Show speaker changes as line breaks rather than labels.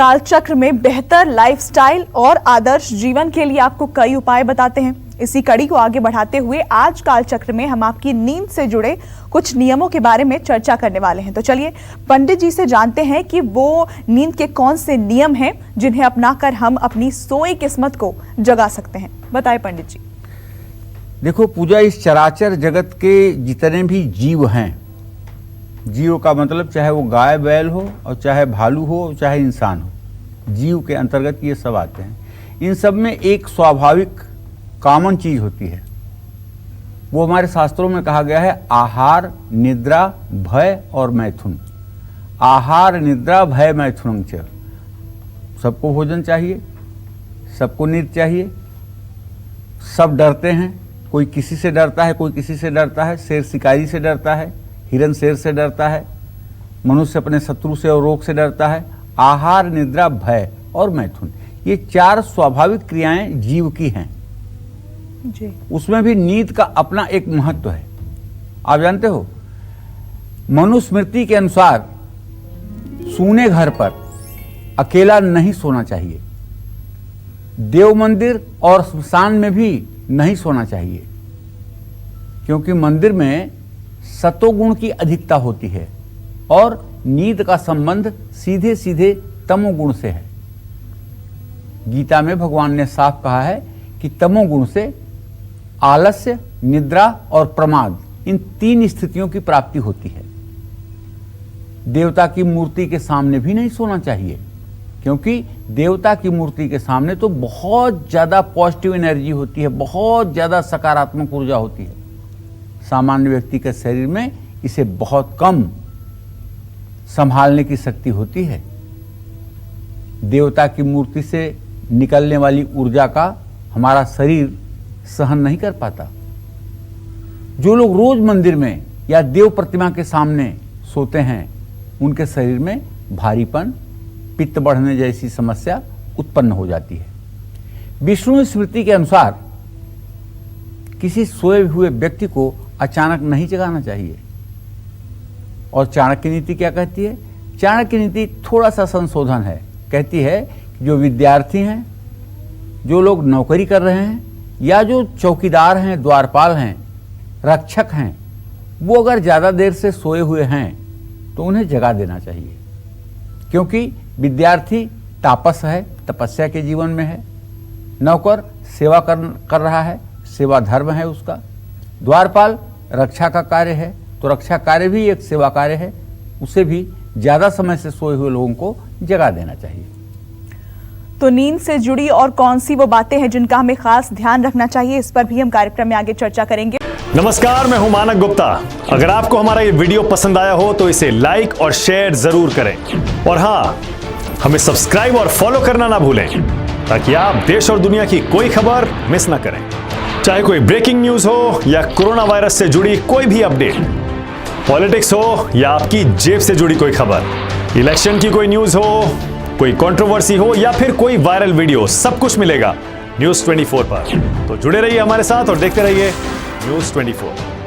कालचक्र में बेहतर लाइफस्टाइल और आदर्श जीवन के लिए आपको कई उपाय बताते हैं। इसी कड़ी को आगे बढ़ाते हुए आज कालचक्र में हम आपकी नींद से जुड़े कुछ नियमों के बारे में चर्चा करने वाले हैं। तो चलिए पंडित जी से जानते हैं कि वो नींद के कौन से नियम हैं जिन्हें अपनाकर हम अपनी सोई किस्मत को जगा सकते हैं। बताएं पंडित जी।
देखो पूजा, इस चराचर जगत के जितने भी जीव हैं, जीव का मतलब चाहे वो गाय बैल हो और चाहे भालू हो चाहे इंसान हो, जीव के अंतर्गत ये सब आते हैं। इन सब में एक स्वाभाविक कॉमन चीज होती है, वो हमारे शास्त्रों में कहा गया है आहार, निद्रा, भय और मैथुन। आहार, निद्रा, भय, मैथुन च। सबको भोजन चाहिए, सबको नींद चाहिए। सब डरते हैं, कोई किसी से डरता है, कोई किसी से डरता है। शेर शिकारी से डरता है, हिरन शेर से डरता है, मनुष्य अपने शत्रु से और रोग से डरता है। आहार, निद्रा, भय और मैथुन, ये चार स्वाभाविक क्रियाएं जीव की हैं
जी।
उसमें भी नींद का अपना एक महत्व है। आप जानते हो, मनुस्मृति के अनुसार सूने घर पर अकेला नहीं सोना चाहिए। देव मंदिर और स्मशान में भी नहीं सोना चाहिए, क्योंकि मंदिर में सतोगुण की अधिकता होती है और नींद का संबंध सीधे सीधे तमोगुण से है। गीता में भगवान ने साफ कहा है कि तमोगुण से आलस्य, निद्रा और प्रमाद, इन तीन स्थितियों की प्राप्ति होती है। देवता की मूर्ति के सामने भी नहीं सोना चाहिए, क्योंकि देवता की मूर्ति के सामने तो बहुत ज्यादा पॉजिटिव एनर्जी होती है, बहुत ज्यादा सकारात्मक ऊर्जा होती है। सामान्य व्यक्ति के शरीर में इसे बहुत कम संभालने की शक्ति होती है। देवता की मूर्ति से निकलने वाली ऊर्जा का हमारा शरीर सहन नहीं कर पाता। जो लोग रोज मंदिर में या देव प्रतिमा के सामने सोते हैं, उनके शरीर में भारीपन, पित्त बढ़ने जैसी समस्या उत्पन्न हो जाती है। विष्णु स्मृति के अनुसार किसी सोए हुए व्यक्ति को अचानक नहीं जगाना चाहिए। और चाणक्य नीति क्या कहती है? चाणक्य नीति थोड़ा सा संशोधन है, कहती है कि जो विद्यार्थी हैं, जो लोग नौकरी कर रहे हैं या जो चौकीदार हैं, द्वारपाल हैं, रक्षक हैं, वो अगर ज़्यादा देर से सोए हुए हैं तो उन्हें जगा देना चाहिए, क्योंकि विद्यार्थी तापस है, तपस्या के जीवन में है। नौकर सेवा कर रहा है, सेवा धर्म है उसका। द्वारपाल रक्षा का कार्य है, तो रक्षा कार्य भी एक सेवा कार्य है। उसे भी ज़्यादा समय से सोए हुए लोगों को जगा देना चाहिए।
तो नींद से जुड़ी और कौन सी वो बातें हैं जिनका हमें खास ध्यान रखना चाहिए, इस पर भी हम कार्यक्रम में आगे चर्चा करेंगे।
नमस्कार, मैं हूं मानक गुप्ता। अगर आपको हमारा ये वीडियो पसंद आया हो तो इसे लाइक और शेयर जरूर करें, और हाँ, हमें सब्सक्राइब और फॉलो करना ना भूलें, ताकि आप देश और दुनिया की कोई खबर मिस ना करें। चाहे कोई ब्रेकिंग न्यूज हो या कोरोना वायरस से जुड़ी कोई भी अपडेट, पॉलिटिक्स हो या आपकी जेब से जुड़ी कोई खबर, इलेक्शन की कोई न्यूज हो, कोई कंट्रोवर्सी हो या फिर कोई वायरल वीडियो, सब कुछ मिलेगा न्यूज़ 24 पर। तो जुड़े रहिए हमारे साथ और देखते रहिए न्यूज़ 24।